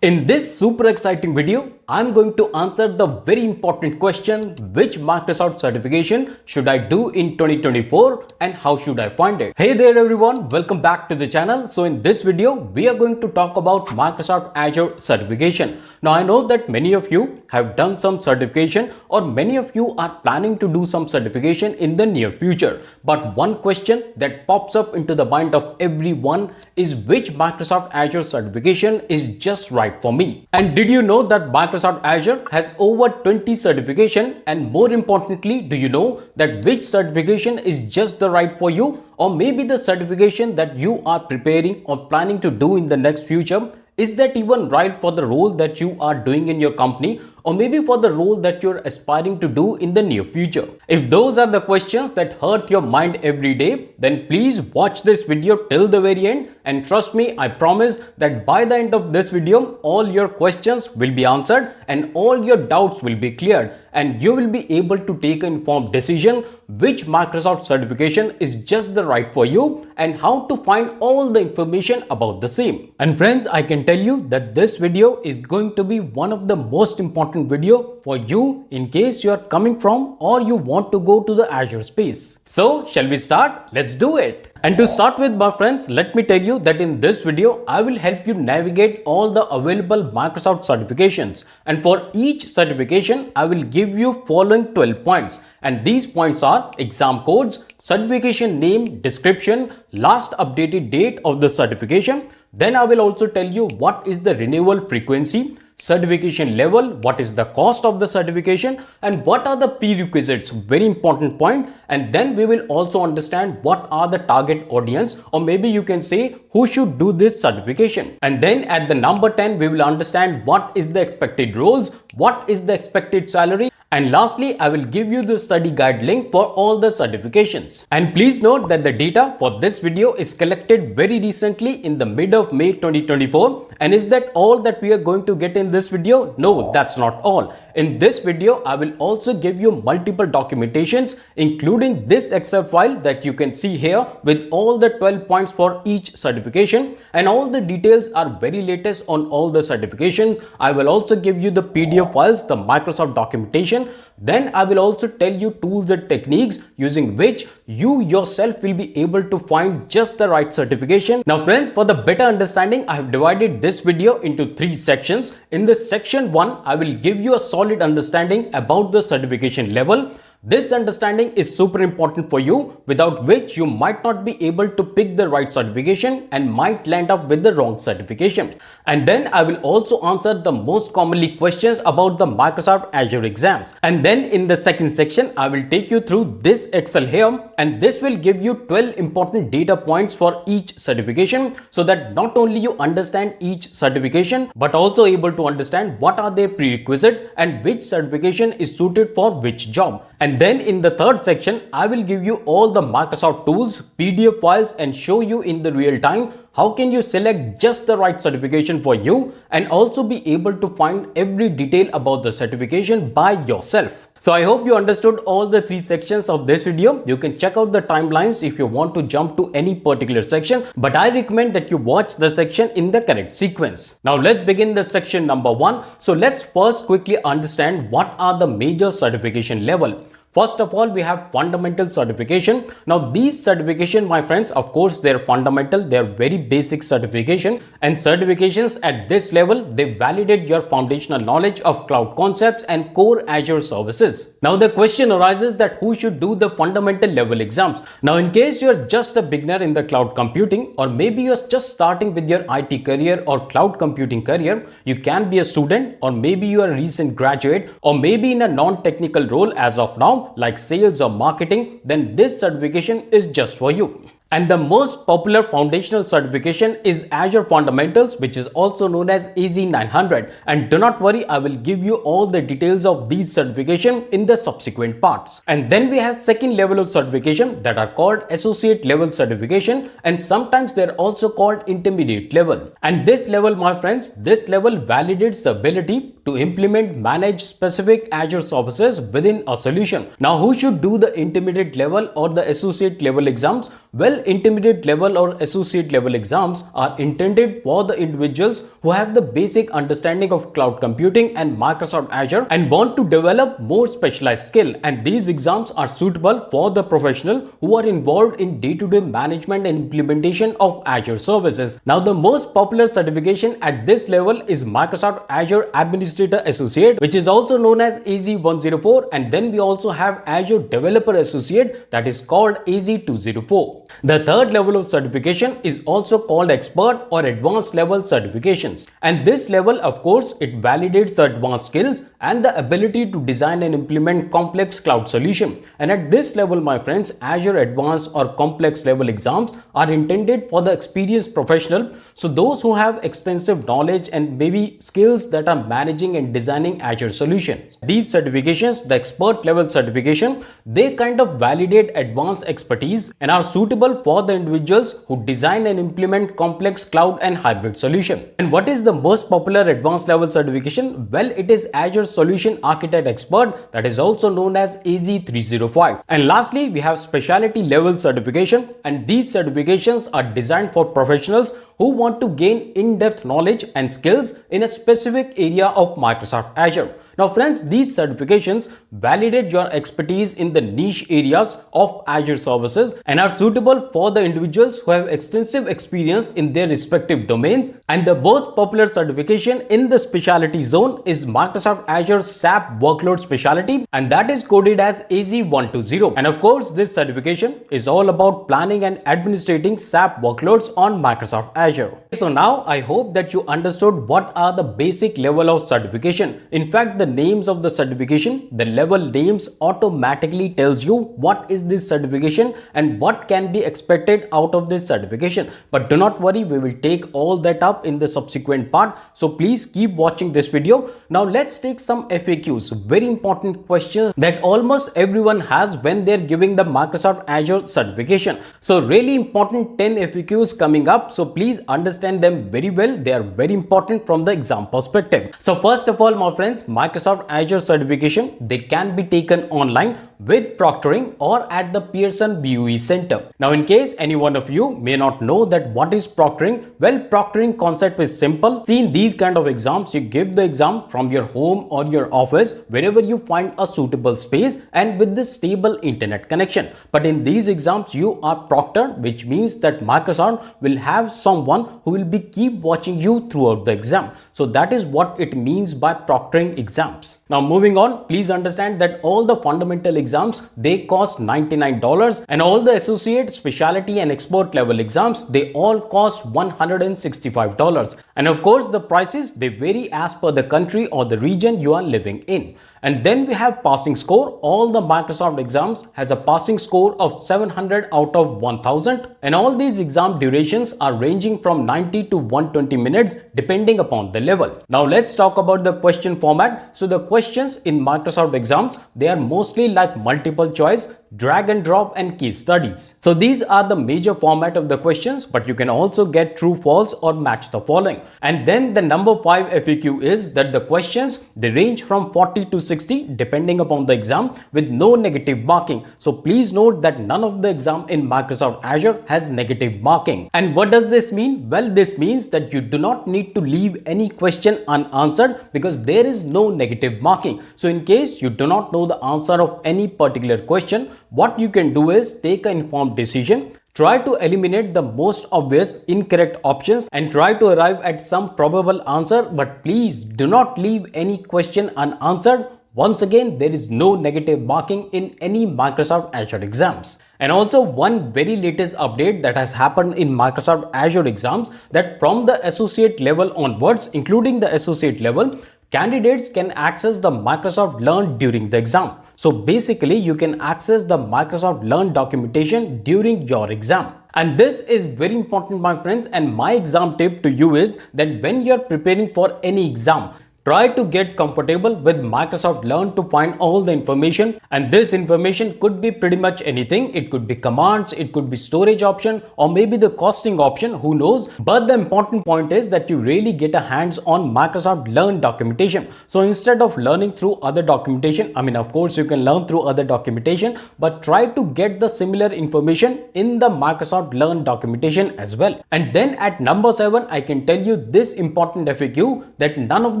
In this super exciting video, I'm going to answer the very important question, which Microsoft certification should I do in 2024 and how should I find it? Hey there everyone, welcome back to the channel. So in this video, we are going to talk about Microsoft Azure certification. Now I know that many of you have done some certification or many of you are planning to do some certification in the near future. But one question that pops up into the mind of everyone is which Microsoft Azure certification is just right for me. And did you know that Microsoft Azure has over 20 certification, and more importantly, do you know that which certification is just the right for you, or maybe the certification that you are preparing or planning to do in the next future, is that even right for the role that you are doing in your company, or maybe for the role that you're aspiring to do in the near future? If those are the questions that hurt your mind every day, then please watch this video till the very end, and trust me, I promise that by the end of this video, all your questions will be answered and all your doubts will be cleared, and you will be able to take an informed decision which Microsoft certification is just the right for you and how to find all the information about the same. And friends, I can tell you that this video is going to be one of the most important video for you in case you are coming from or you want to go to the Azure space. So shall we start? Let's do it. And to start with, my friends, let me tell you that in this video, I will help you navigate all the available Microsoft certifications. And for each certification, I will give you following 12 points. And these points are exam codes, certification name, description, last updated date of the certification. Then I will also tell you what is the renewal frequency, certification level, what is the cost of the certification, and what are the prerequisites, very important point. And then we will also understand what are the target audience, or maybe you can say who should do this certification. And then at the number 10, we will understand what is the expected roles, what is the expected salary, and lastly, I will give you the study guide link for all the certifications. And please note that the data for this video is collected very recently in the mid of May 2024. And is that all that we are going to get in this video? No, that's not all. In this video, I will also give you multiple documentations, including this Excel file that you can see here with all the 12 points for each certification, and all the details are very latest on all the certifications. I will also give you the PDF files, the Microsoft documentation. Then I will also tell you tools and techniques using which you yourself will be able to find just the right certification. Now friends, for the better understanding, I have divided this video into 3 sections. In the section 1, I will give you a solid understanding about the certification level. This understanding is super important for you, without which you might not be able to pick the right certification and might land up with the wrong certification. And then I will also answer the most commonly questions about the Microsoft Azure exams. And then in the second section, I will take you through this Excel here, and this will give you 12 important data points for each certification, so that not only you understand each certification, but also able to understand what are their prerequisites and which certification is suited for which job. And then in the third section, I will give you all the Microsoft tools, PDF files, and show you in the real time how can you select just the right certification for you and also be able to find every detail about the certification by yourself. So I hope you understood all the 3 sections of this video. You can check out the timelines if you want to jump to any particular section, but I recommend that you watch the section in the correct sequence. Now let's begin the section number 1. So let's first quickly understand what are the major certification level. First of all, we have fundamental certification. Now these certification, my friends, of course, they're fundamental, they're very basic certification, and certifications at this level, they validate your foundational knowledge of cloud concepts and core Azure services. Now the question arises that who should do the fundamental level exams? Now in case you're just a beginner in the cloud computing, or maybe you're just starting with your IT career or cloud computing career, you can be a student, or maybe you are a recent graduate, or maybe in a non-technical role as of now, like sales or marketing, then this certification is just for you. And the most popular foundational certification is Azure Fundamentals, which is also known as AZ900. And do not worry, I will give you all the details of these certification in the subsequent parts. And then we have second level of certification that are called associate level certification, and sometimes they're also called intermediate level. And this level, my friends, this level validates the ability to implement, manage specific Azure services within a solution. Now, who should do the intermediate level or the associate level exams? Well, intermediate level or associate level exams are intended for the individuals who have the basic understanding of cloud computing and Microsoft Azure and want to develop more specialized skill. And these exams are suitable for the professional who are involved in day-to-day management and implementation of Azure services. Now, the most popular certification at this level is Microsoft Azure Administrator Associate, which is also known as AZ-104, and then we also have Azure Developer Associate, that is called AZ-204. The third level of certification is also called Expert or Advanced Level certifications. And this level, of course, it validates the advanced skills and the ability to design and implement complex cloud solution. And at this level, my friends, Azure Advanced or Complex level exams are intended for the experienced professional. So those who have extensive knowledge and maybe skills that are managing and designing Azure solutions. These certifications, the expert level certification, they kind of validate advanced expertise and are suitable for the individuals who design and implement complex cloud and hybrid solution. And what is the most popular advanced level certification? Well, it is Azure Solution Architect Expert, that is also known as AZ-305. And lastly, we have specialty level certification, and these certifications are designed for professionals who want to gain in-depth knowledge and skills in a specific area of Microsoft Azure. Now friends, these certifications validate your expertise in the niche areas of Azure services and are suitable for the individuals who have extensive experience in their respective domains. And the most popular certification in the specialty zone is Microsoft Azure SAP Workload Specialty, and that is coded as AZ-120. And of course, this certification is all about planning and administrating SAP workloads on Microsoft Azure. So now I hope that you understood what are the basic level of certification. In fact, the names of the certification, the level names automatically tells you what is this certification and what can be expected out of this certification. But do not worry, we will take all that up in the subsequent part. So please keep watching this video. Now let's take some FAQs, very important questions that almost everyone has when they're giving the Microsoft Azure certification. So really important 10 FAQs coming up. So please understand them very well. They are very important from the exam perspective. So first of all, my friends, Microsoft Azure certification, they can be taken online with proctoring or at the Pearson BUE Center. Now, in case any one of you may not know that what is proctoring, well, proctoring concept is simple. See, in these kind of exams, you give the exam from your home or your office, wherever you find a suitable space and with the stable internet connection. But in these exams, you are proctored, which means that Microsoft will have someone who will be keep watching you throughout the exam. So that is what it means by proctoring exams. Now moving on, please understand that all the fundamental exams, they cost $99, and all the associate, specialty and expert level exams, they all cost $165. And of course, the prices, they vary as per the country or the region you are living in. And then we have passing score. All the Microsoft exams has a passing score of 700 out of 1000, and all these exam durations are ranging from 90 to 120 minutes depending upon the level. Now let's talk about the question format. So the questions in Microsoft exams, they are mostly like multiple choice, drag and drop and case studies. So these are the major format of the questions, but you can also get true, false or match the following. And then the number 5 FAQ is that the questions, they range from 40 to 60 depending upon the exam with no negative marking. So please note that none of the exam in Microsoft Azure has negative marking. And what does this mean? Well, this means that you do not need to leave any question unanswered because there is no negative marking. So in case you do not know the answer of any particular question, what you can do is take an informed decision, try to eliminate the most obvious incorrect options and try to arrive at some probable answer, but please do not leave any question unanswered. Once again, there is no negative marking in any Microsoft Azure exams. And also one very latest update that has happened in Microsoft Azure exams, that from the associate level onwards, including the associate level, candidates can access the Microsoft Learn during the exam. So basically, you can access the Microsoft Learn documentation during your exam. And this is very important, my friends, and my exam tip to you is that when you're preparing for any exam, Try to get comfortable with Microsoft Learn to find all the information, and this information could be pretty much anything. It could be commands, it could be storage option, or maybe the costing option, who knows. But the important point is that you really get a hands on Microsoft Learn documentation. So instead of learning through other documentation, I mean, of course you can learn through other documentation, but try to get the similar information in the Microsoft Learn documentation as well. And then at number 7, I can tell you this important FAQ, that none of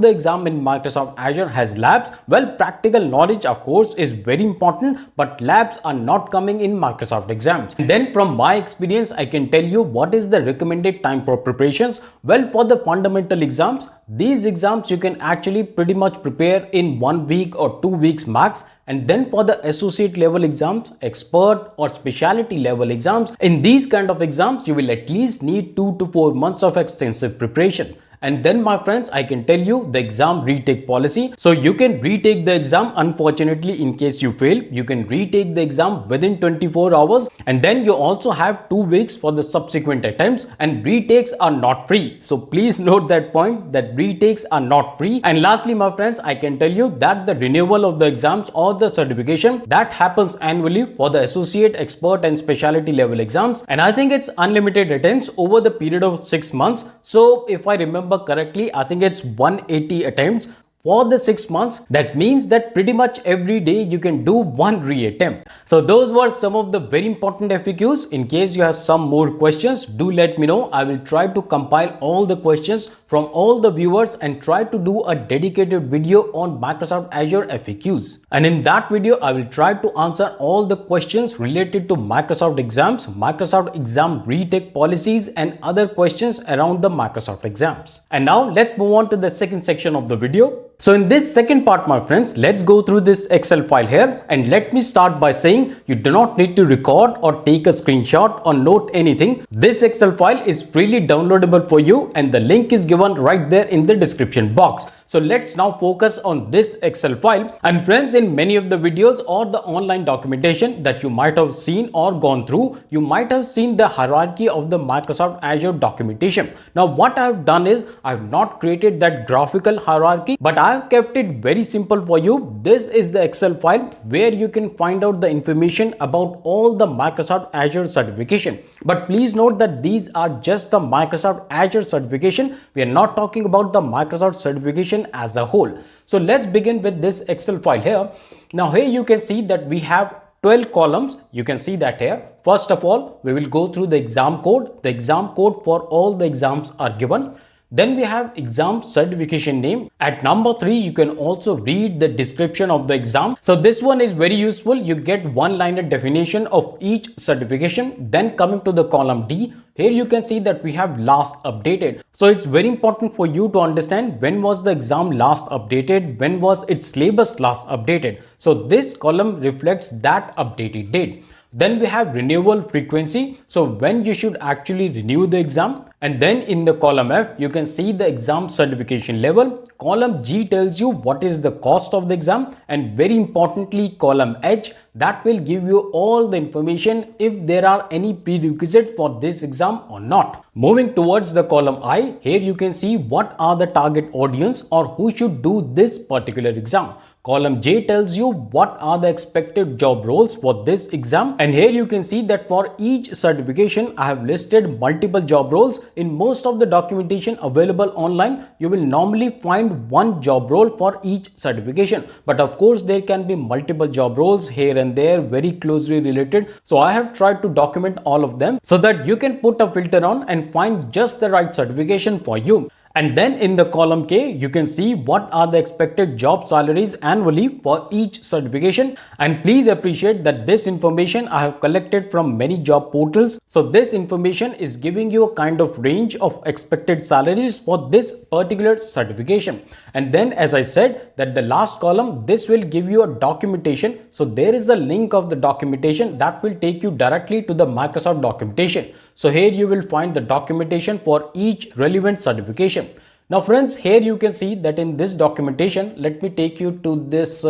the exam in Microsoft Azure has labs. Well, practical knowledge of course is very important, but labs are not coming in Microsoft exams. And then from my experience, I can tell you what is the recommended time for preparations. Well, for the fundamental exams, these exams you can actually pretty much prepare in 1 week or 2 weeks max. And then for the associate level exams, expert or specialty level exams, in these kind of exams, you will at least need 2 to 4 months of extensive preparation. And then my friends, I can tell you the exam retake policy. So you can retake the exam. Unfortunately, in case you fail, you can retake the exam within 24 hours. And then you also have 2 weeks for the subsequent attempts, and retakes are not free. So please note that point, that retakes are not free. And lastly, my friends, I can tell you that the renewal of the exams or the certification, that happens annually for the associate, expert and specialty level exams. And I think it's unlimited attempts over the period of 6 months. So if I remember correctly, I think it's 180 attempts for the 6 months. That means that pretty much every day you can do one reattempt. So those were some of the very important FAQs. In case you have some more questions, do let me know. I will try to compile all the questions from all the viewers and try to do a dedicated video on Microsoft Azure FAQs. And in that video, I will try to answer all the questions related to Microsoft exams, Microsoft exam retake policies and other questions around the Microsoft exams. And now let's move on to the second section of the video. So in this second part, my friends, let's go through this Excel file here, and let me start by saying you do not need to record or take a screenshot or note anything. This Excel file is freely downloadable for you, and the link is given right there in the description box. So let's now focus on this Excel file. And friends, in many of the videos or the online documentation that you might have seen or gone through, you might have seen the hierarchy of the Microsoft Azure documentation. Now what I have done is I have not created that graphical hierarchy, but I have kept it very simple for you. This is the Excel file where you can find out the information about all the Microsoft Azure certification. But please note that these are just the Microsoft Azure certification. We are not talking about the Microsoft certification as a whole. So let's begin with this Excel file here. Now here you can see that we have 12 columns. You can see that here. First of all, we will go through the exam code. The exam code for all the exams are given. Then we have exam certification name. At number 3, you can also read the description of the exam. So this one is very useful. You get one-liner definition of each certification. Then coming to the column D, here you can see that we have last updated. So it's very important for you to understand when was the exam last updated, when was its syllabus last updated. So this column reflects that updated date. Then we have renewal frequency. So when you should actually renew the exam. And then in the column F, you can see the exam certification level. Column G tells you what is the cost of the exam. And very importantly, column H, that will give you all the information if there are any prerequisites for this exam or not. Moving towards the column I, here you can see what are the target audience or who should do this particular exam. Column J tells you what are the expected job roles for this exam. And here you can see that for each certification, I have listed multiple job roles. In most of the documentation available online, you will normally find one job role for each certification. But of course, there can be multiple job roles here and there, very closely related. So I have tried to document all of them so that you can put a filter on and find just the right certification for you. And then in the column K, you can see what are the expected job salaries annually for each certification. And please appreciate that this information I have collected from many job portals. So this information is giving you a kind of range of expected salaries for this particular certification. And then as I said that the last column, this will give you a documentation. So there is the link of the documentation that will take you directly to the Microsoft documentation. So here you will find the documentation for each relevant certification. Now friends, here you can see that in this documentation, let me take you to this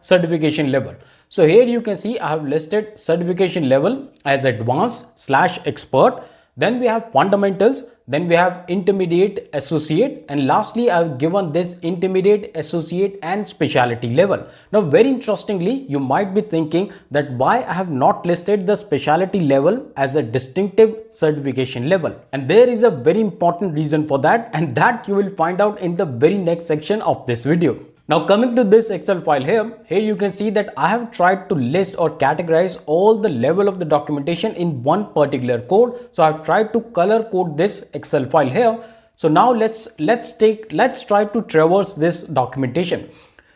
certification level. So here you can see I have listed certification level as advanced / expert. Then we have fundamentals, then we have intermediate, associate, and lastly I've given this intermediate, associate and specialty level. Now very interestingly, you might be thinking that why I have not listed the specialty level as a distinctive certification level, and there is a very important reason for that, and that you will find out in the very next section of this video. Now coming to this Excel file here you can see that I have tried to list or categorize all the level of the documentation in one particular code. So I've tried to color code this Excel file here. So now let's try to traverse this documentation.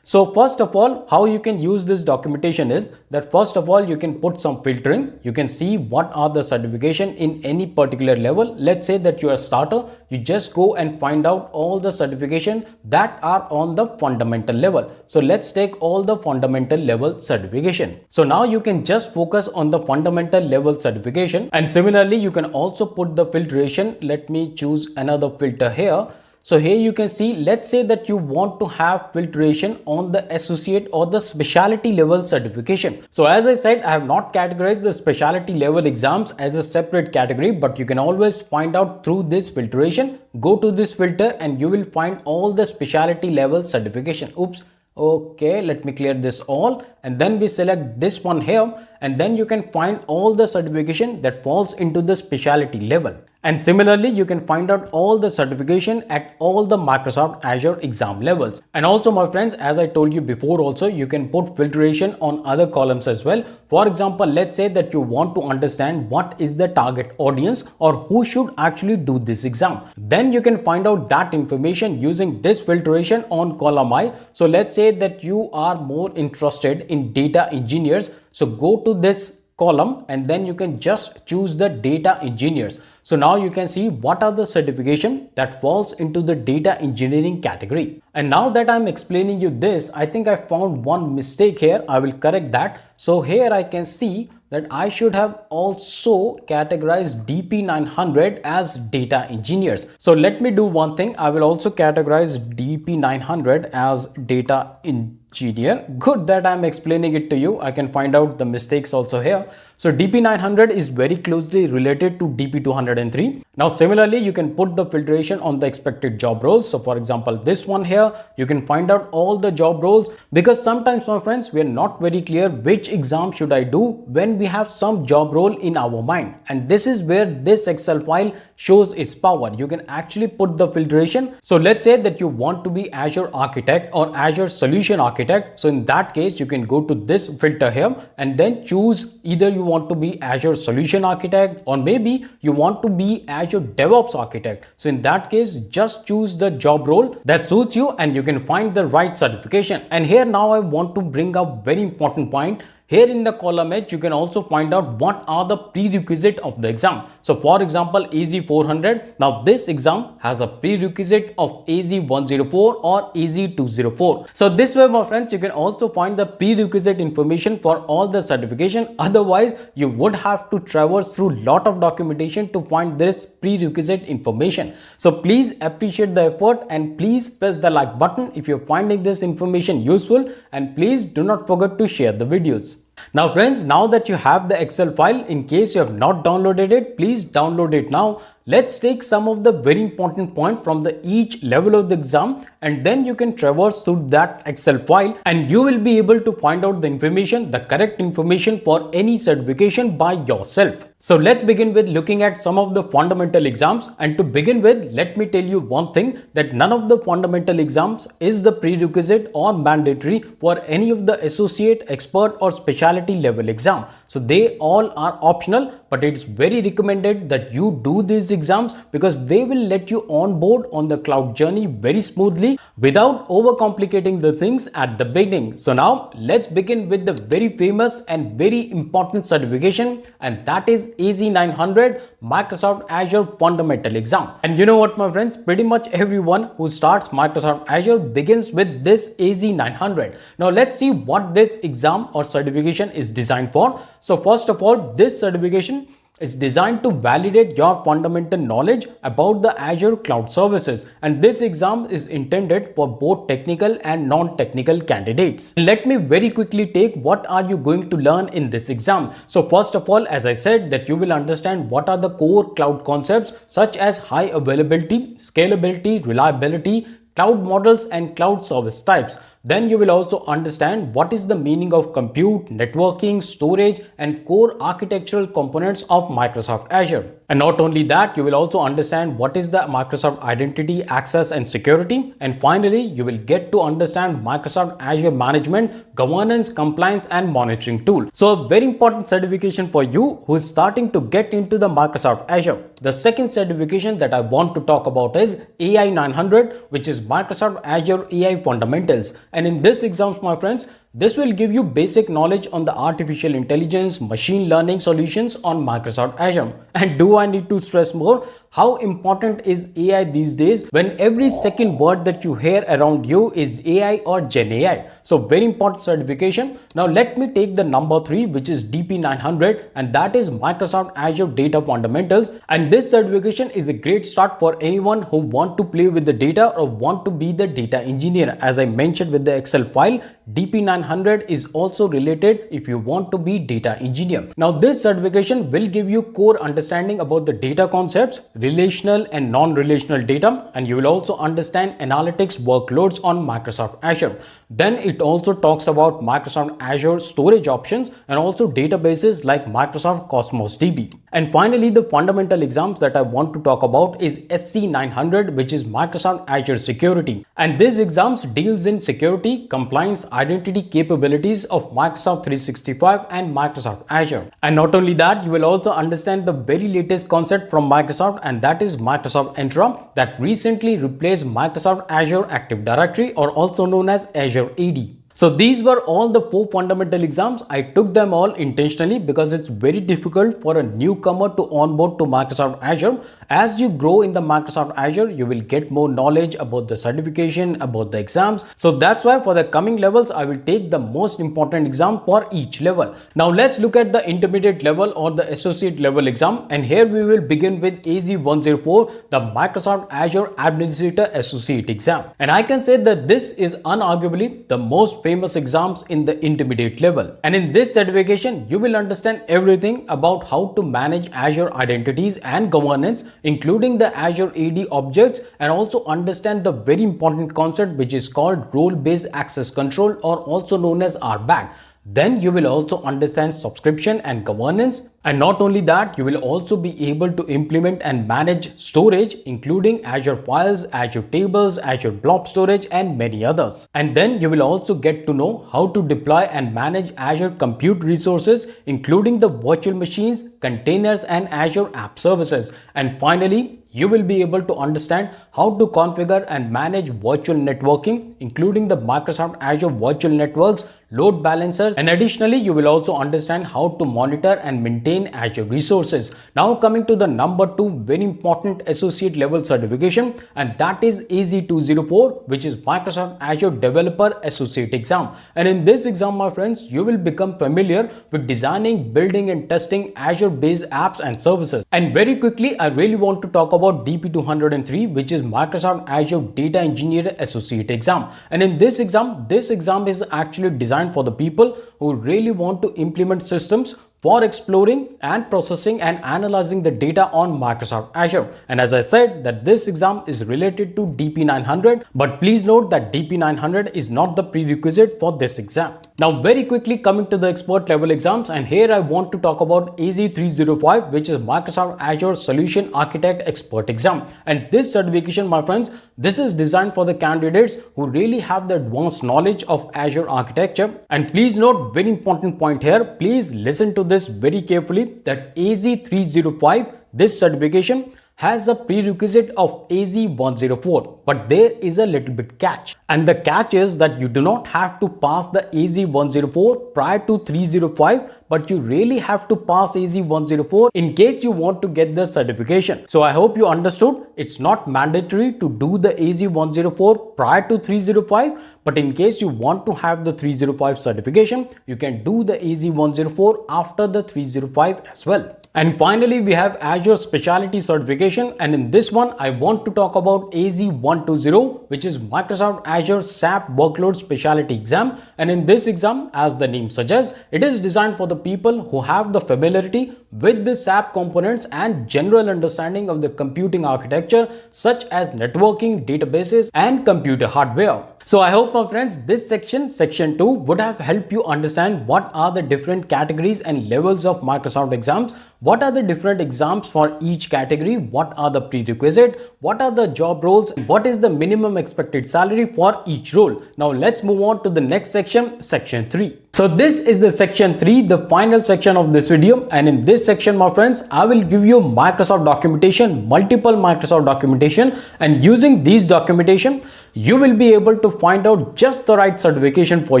So first of all, how you can use this documentation is that first of all, you can put some filtering. You can see what are the certification in any particular level. Let's say that you are a starter. You just go and find out all the certification that are on the fundamental level. So let's take all the fundamental level certification. So now you can just focus on the fundamental level certification. And similarly, you can also put the filtration. Let me choose another filter here. So here you can see, let's say that you want to have filtration on the associate or the specialty level certification. So as I said, I have not categorized the specialty level exams as a separate category, but you can always find out through this filtration. Go to this filter and you will find all the specialty level certification. Oops. Okay, let me clear this all, and then we select this one here, and then you can find all the certification that falls into the specialty level. And similarly, you can find out all the certification at all the Microsoft Azure exam levels. And also my friends, as I told you before also, you can put filtration on other columns as well. For example, let's say that you want to understand what is the target audience or who should actually do this exam. Then you can find out that information using this filtration on column I. So let's say that you are more interested in data engineers. So go to this column and then you can just choose the data engineers. So now you can see what are the certification that falls into the data engineering category. And now that I'm explaining you this, I think I found one mistake here. I will correct that. So here I can see that I should have also categorized DP900 as data engineers. So let me do one thing. I will also categorize DP900 as data engineer. Good that I'm explaining it to you. I can find out the mistakes also here. So DP900 is very closely related to DP203. Now similarly, you can put the filtration on the expected job roles. So for example, this one here, you can find out all the job roles, because sometimes my friends, we are not very clear which exam should I do when we have some job role in our mind. And this is where this Excel file shows its power. You can actually put the filtration. So let's say that you want to be Azure Architect or Azure Solution Architect. So in that case, you can go to this filter here and then choose either you want to be Azure Solution Architect or maybe you want to be Azure DevOps Architect. So in that case, just choose the job role that suits you and you can find the right certification. And here now I want to bring up very important point. Here in the column H, you can also find out what are the prerequisite of the exam. So for example, AZ400. Now this exam has a prerequisite of AZ104 or AZ204. So this way, my friends, you can also find the prerequisite information for all the certification. Otherwise, you would have to traverse through lot of documentation to find this prerequisite information. So please appreciate the effort and please press the like button if you're finding this information useful, and please do not forget to share the videos. Now friends, now that you have the Excel file, in case you have not downloaded it, please download it now. Let's take some of the very important points from the each level of the exam, and then you can traverse through that Excel file and you will be able to find out the information, the correct information for any certification by yourself. So let's begin with looking at some of the fundamental exams. And to begin with, let me tell you one thing, that none of the fundamental exams is the prerequisite or mandatory for any of the associate, expert or specialty level exam. So they all are optional, but it's very recommended that you do these exams because they will let you on board on the cloud journey very smoothly without overcomplicating the things at the beginning. So now let's begin with the very famous and very important certification, and that is AZ900 Microsoft Azure Fundamental Exam. And you know what, my friends, pretty much everyone who starts Microsoft Azure begins with this AZ900. Now let's see what this exam or certification is designed for. So first of all, this certification is designed to validate your fundamental knowledge about the Azure Cloud Services, and this exam is intended for both technical and non-technical candidates. Let me very quickly take what are you going to learn in this exam. So first of all, as I said, that you will understand what are the core cloud concepts such as high availability, scalability, reliability, cloud models and cloud service types. Then you will also understand what is the meaning of compute, networking, storage and core architectural components of Microsoft Azure. And not only that, you will also understand what is the Microsoft Identity, Access and Security. And finally, you will get to understand Microsoft Azure Management, Governance, Compliance and Monitoring tool. So a very important certification for you who is starting to get into the Microsoft Azure. The second certification that I want to talk about is AI 900, which is Microsoft Azure AI Fundamentals. And in this exams, my friends, this will give you basic knowledge on the artificial intelligence, machine learning solutions on Microsoft Azure. And do I need to stress more? How important is AI these days when every second word that you hear around you is AI or Gen AI? So very important certification. Now let me take the number 3, which is DP900, and that is Microsoft Azure Data Fundamentals. And this certification is a great start for anyone who want to play with the data or want to be the data engineer. As I mentioned with the Excel file, DP900 is also related if you want to be data engineer. Now this certification will give you core understanding about the data concepts, relational and non-relational data, and you will also understand analytics workloads on Microsoft Azure. Then it also talks about Microsoft Azure storage options and also databases like Microsoft Cosmos DB. And finally, the fundamental exams that I want to talk about is SC900, which is Microsoft Azure Security. And this exams deals in security, compliance, identity capabilities of Microsoft 365 and Microsoft Azure. And not only that, you will also understand the very latest concept from Microsoft, and that is Microsoft Entra, that recently replaced Microsoft Azure Active Directory, or also known as Azure AD. So these were all the 4 fundamental exams. I took them all intentionally because it's very difficult for a newcomer to onboard to Microsoft Azure. As you grow in the Microsoft Azure, you will get more knowledge about the certification, about the exams. So that's why for the coming levels, I will take the most important exam for each level. Now let's look at the intermediate level or the associate level exam. And here we will begin with AZ104, the Microsoft Azure Administrator Associate exam. And I can say that this is unarguably the most famous exams in the intermediate level. And in this certification, you will understand everything about how to manage Azure identities and governance, including the Azure AD objects, and also understand the very important concept which is called role-based access control, or also known as RBAC. Then you will also understand subscription and governance. And not only that, you will also be able to implement and manage storage, including Azure Files, Azure Tables, Azure Blob Storage, and many others. And then you will also get to know how to deploy and manage Azure Compute resources, including the virtual machines, containers, and Azure App Services. And finally, you will be able to understand how to configure and manage virtual networking, including the Microsoft Azure Virtual Networks, load balancers, and additionally, you will also understand how to monitor and maintain Azure resources. Now coming to the number 2 very important associate level certification, and that is AZ204, which is Microsoft Azure Developer Associate exam. And in this exam, my friends, you will become familiar with designing, building and testing Azure based apps and services. And very quickly, I really want to talk about DP203, which is Microsoft Azure Data Engineer Associate exam. And in this exam is actually designed for the people who really want to implement systems for exploring and processing and analyzing the data on Microsoft Azure. And as I said, that this exam is related to DP900, but please note that DP900 is not the prerequisite for this exam. Now very quickly coming to the expert level exams, and here I want to talk about AZ305, which is Microsoft Azure Solution Architect Expert exam. And this certification, my friends, this is designed for the candidates who really have the advanced knowledge of Azure architecture. And please note, very important point here, please listen to this very carefully, that AZ305, this certification has a prerequisite of AZ104, but there is a little bit catch. And the catch is that you do not have to pass the AZ104 prior to 305, but you really have to pass AZ104 in case you want to get the certification. So I hope you understood, it's not mandatory to do the AZ104 prior to 305, but in case you want to have the 305 certification, you can do the AZ104 after the 305 as well. And finally, we have Azure Specialty Certification, and in this one, I want to talk about AZ120, which is Microsoft Azure SAP Workload Specialty Exam. And in this exam, as the name suggests, it is designed for the people who have the familiarity with the SAP components and general understanding of the computing architecture, such as networking, databases, and computer hardware. So I hope, my friends, this section 2 would have helped you understand what are the different categories and levels of Microsoft exams, what are the different exams for each category, what are the prerequisites, what are the job roles, and what is the minimum expected salary for each role. Now let's move on to the next section, section 3. So this is the section 3, the final section of this video, and in this section, my friends, I will give you Microsoft documentation, multiple Microsoft documentation, and using these documentation, you will be able to find out just the right certification for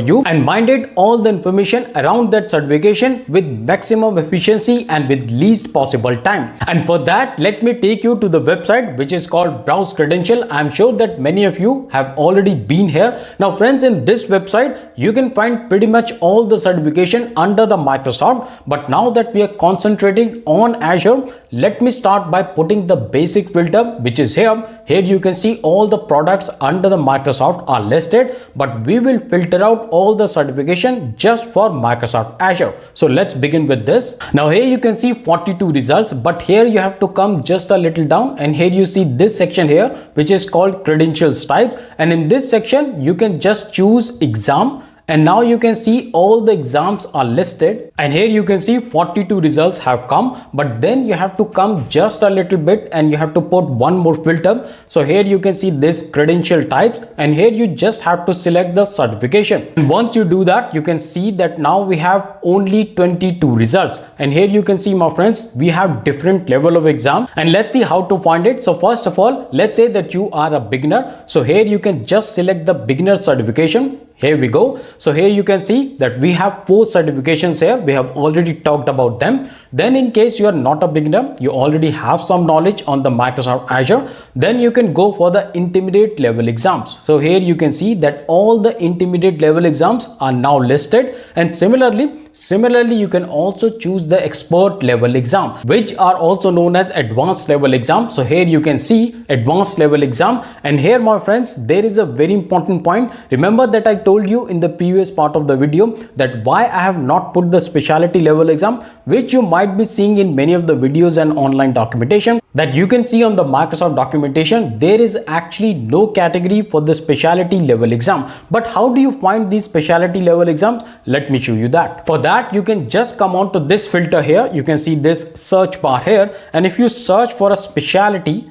you and minded all the information around that certification with maximum efficiency and with least possible time. And for that, let me take you to the website which is called Browse Credential. I'm sure that many of you have already been here. Now friends, in this website, you can find pretty much all the certification under the Microsoft. But now that we are concentrating on Azure, let me start by putting the basic filter, which is here. Here you can see all the products under the Microsoft are listed, but we will filter out all the certification just for Microsoft Azure. So let's begin with this. Now here you can see 42 results, but here you have to come just a little down, and here you see this section here, which is called credentials type. And in this section, you can just choose exam. And now you can see all the exams are listed, and here you can see 42 results have come, but then you have to come just a little bit and you have to put one more filter. So here you can see this credential types, and here you just have to select the certification. And once you do that, you can see that now we have only 22 results. And here you can see, my friends, we have different level of exam, and let's see how to find it. So first of all, let's say that you are a beginner. So here you can just select the beginner certification. Here we go. So here you can see that we have 4 certifications here. We have already talked about them. Then in case you are not a beginner, you already have some knowledge on the Microsoft Azure, then you can go for the intermediate level exams. So here you can see that all the intermediate level exams are now listed, and Similarly, you can also choose the expert level exam, which are also known as advanced level exam. So here you can see advanced level exam, and here, my friends, there is a very important point. Remember that I told you in the previous part of the video that why I have not put the specialty level exam, which you might be seeing in many of the videos and online documentation that you can see on the Microsoft documentation. There is actually no category for the specialty level exam. But how do you find these specialty level exams? Let me show you that. For that, you can just come on to this filter here. You can see this search bar here, and if you search for a specialty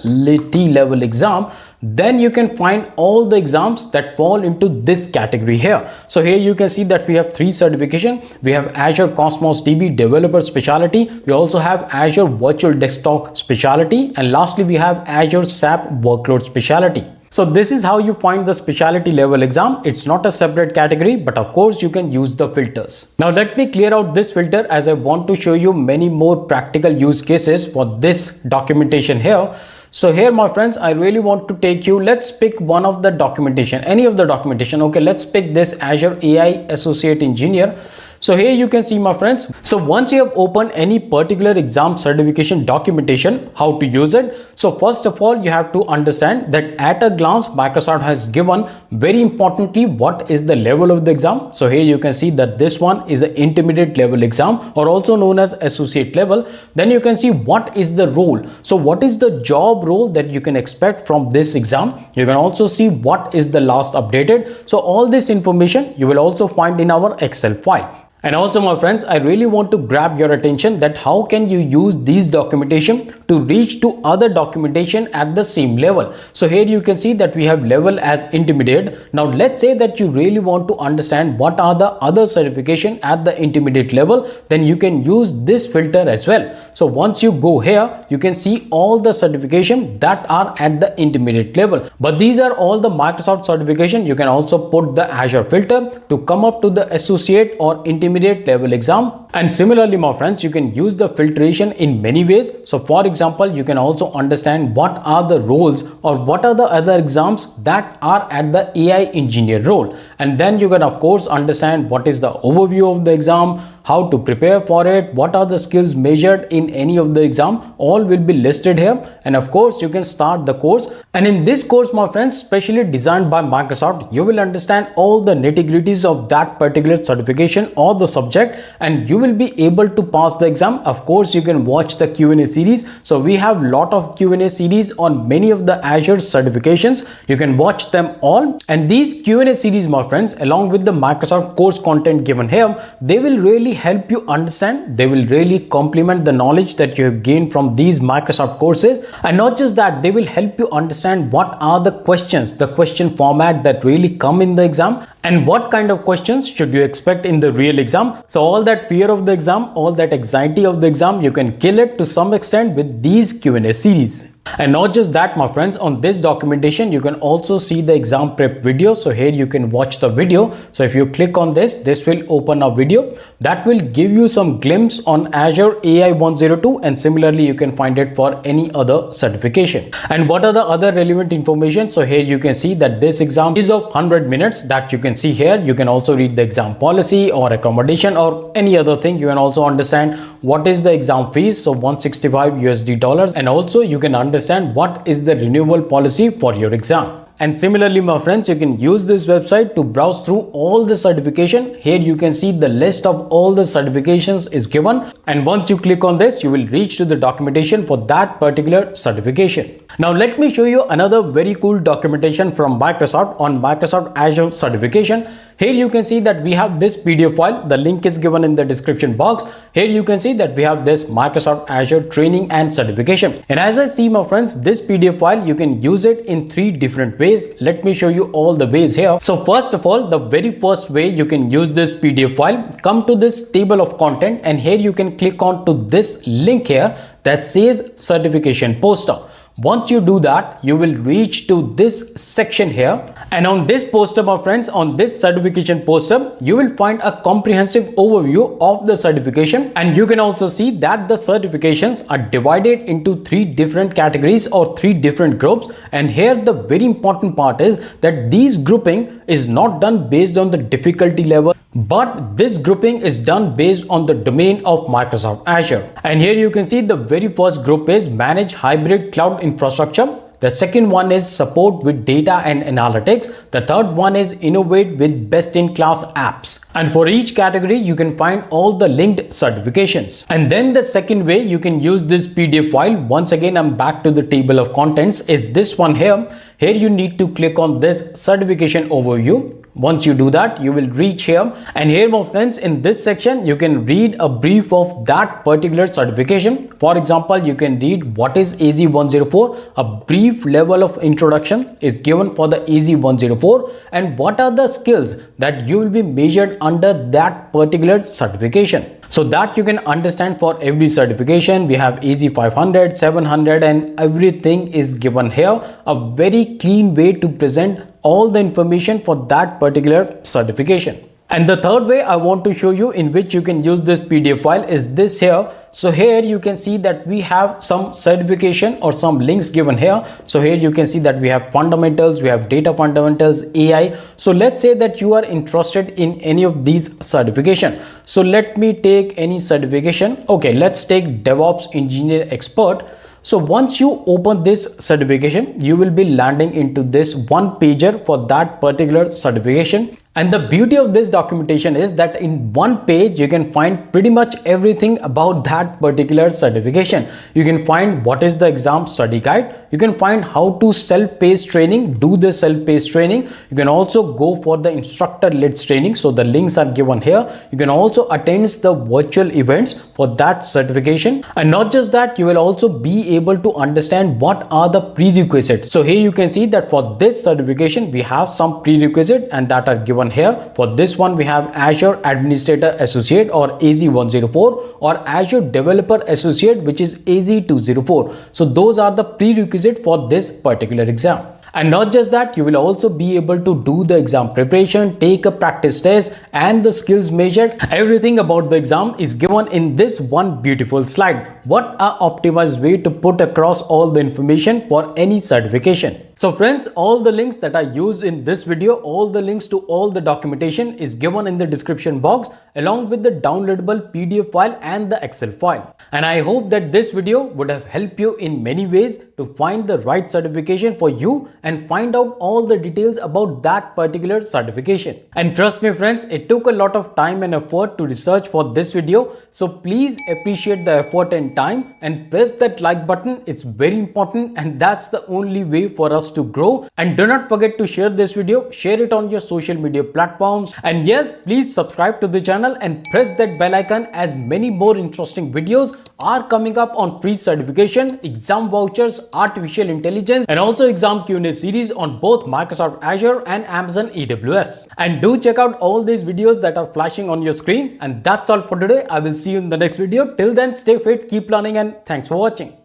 level exam, then you can find all the exams that fall into this category here. So here you can see that we have 3 certification. We have Azure Cosmos DB Developer Specialty. We also have Azure Virtual Desktop Specialty, and lastly we have Azure SAP Workload Specialty. So this is how you find the specialty level exam. It's not a separate category, but of course you can use the filters. Now let me clear out this filter, as I want to show you many more practical use cases for this documentation here. So here, my friends, I really want to take you, let's pick one of the documentation, any of the documentation. Okay, let's pick this Azure AI Associate Engineer. So here you can see, my friends, so once you have opened any particular exam certification documentation, how to use it. So first of all, you have to understand that at a glance, Microsoft has given very importantly what is the level of the exam. So here you can see that this one is an intermediate level exam, or also known as associate level. Then you can see what is the role. So what is the job role that you can expect from this exam. You can also see what is the last updated. So all this information you will also find in our Excel file. And also, my friends, I really want to grab your attention that how can you use these documentation to reach to other documentation at the same level. So here you can see that we have level as intermediate. Now let's say that you really want to understand what are the other certification at the intermediate level, then you can use this filter as well. So once you go here, you can see all the certification that are at the intermediate level. But these are all the Microsoft certification. You can also put the Azure filter to come up to the associate or intermediate level exam. And similarly, my friends, you can use the filtration in many ways. So for example, you can also understand what are the roles or what are the other exams that are at the AI engineer role. And then you can of course understand what is the overview of the exam, how to prepare for it, what are the skills measured in any of the exam, all will be listed here. And of course, you can start the course. And in this course, my friends, specially designed by Microsoft, you will understand all the nitty-gritties of that particular certification or the subject, and you will be able to pass the exam. Of course, you can watch the Q&A series. So we have lot of Q&A series on many of the Azure certifications. You can watch them all. And these Q&A series, my friends, along with the Microsoft course content given here, they will really help you understand. They will really complement the knowledge that you have gained from these Microsoft courses. And not just that, they will help you understand what are the questions, the question format that really come in the exam, and what kind of questions should you expect in the real exam. So all that fear of the exam, all that anxiety of the exam, you can kill it to some extent with these Q&A series. And not just that, my friends, on this documentation, you can also see the exam prep video. So here you can watch the video. So if you click on this will open a video that will give you some glimpse on Azure AI 102, and similarly, you can find it for any other certification. And what are the other relevant information? So here you can see that this exam is of 100 minutes that you can see here. You can also read the exam policy or accommodation or any other thing. You can also understand what is the exam fees. So $165 and also you can understand what is the renewal policy for your exam. And similarly, my friends, you can use this website to browse through all the certification. Here you can see the list of all the certifications is given, and once you click on this, you will reach to the documentation for that particular certification. Now let me show you another very cool documentation from Microsoft on Microsoft Azure certification. Here you can see that we have this PDF file. The link is given in the description box. Here you can see that we have this Microsoft Azure training and certification. And as I see, my friends, this PDF file, you can use it in 3 different ways. Let me show you all the ways here. So first of all, the very first way you can use this PDF file, come to this table of content, and here you can click on to this link here that says certification poster. Once you do that, you will reach to this section here, and on this poster, my friends, on this certification poster, you will find a comprehensive overview of the certification, and you can also see that the certifications are divided into 3 different categories or 3 different groups. And here the very important part is that these grouping is not done based on the difficulty level, but this grouping is done based on the domain of Microsoft Azure. And here you can see the very first group is manage hybrid cloud infrastructure. The second one is support with data and analytics. The third one is innovate with best-in-class apps. And for each category, you can find all the linked certifications. And then the second way you can use this PDF file, once again, I'm back to the table of contents, is this one here. Here you need to click on this certification overview. Once you do that, you will reach here, and here, my friends, in this section you can read a brief of that particular certification. For example, you can read what is AZ 104, a brief level of introduction is given for the AZ 104, and what are the skills that you will be measured under that particular certification. So that you can understand for every certification. We have AZ 500, 700, and everything is given here. A very clean way to present all the information for that particular certification. And the third way I want to show you in which you can use this PDF file is this here. So here you can see that we have some certification or some links given here. So here you can see that we have fundamentals, we have data fundamentals, AI. So let's say that you are interested in any of these certification. So let me take any certification. Okay, let's take DevOps Engineer Expert. So once you open this certification, you will be landing into this one pager for that particular certification. And the beauty of this documentation is that in one page, you can find pretty much everything about that particular certification. You can find what is the exam study guide. You can find how to self-paced training, do the self-paced training. You can also go for the instructor-led training. So the links are given here. You can also attend the virtual events for that certification. And not just that, you will also be able to understand what are the prerequisites. So here you can see that for this certification, we have some prerequisites and that are given here. For this one, we have Azure Administrator Associate or AZ 104 or Azure Developer Associate, which is AZ 204. So those are the prerequisites for this particular exam. And not just that, you will also be able to do the exam preparation, take a practice test, and the skills measured. Everything about the exam is given in this one beautiful slide. What an optimized way to put across all the information for any certification. So friends, all the links that I used in this video, all the links to all the documentation is given in the description box, along with the downloadable PDF file and the Excel file. And I hope that this video would have helped you in many ways to find the right certification for you and find out all the details about that particular certification. And trust me friends, it took a lot of time and effort to research for this video. So please appreciate the effort and time and press that like button. It's very important, and that's the only way for us to grow. And do not forget to share this video, share it on your social media platforms. And yes, please subscribe to the channel and press that bell icon, as many more interesting videos are coming up on free certification, exam vouchers, artificial intelligence, and also exam Q&A series on both Microsoft Azure and Amazon AWS. And do check out all these videos that are flashing on your screen. And that's all for today. I will see you in the next video. Till then, stay fit, keep learning, and thanks for watching.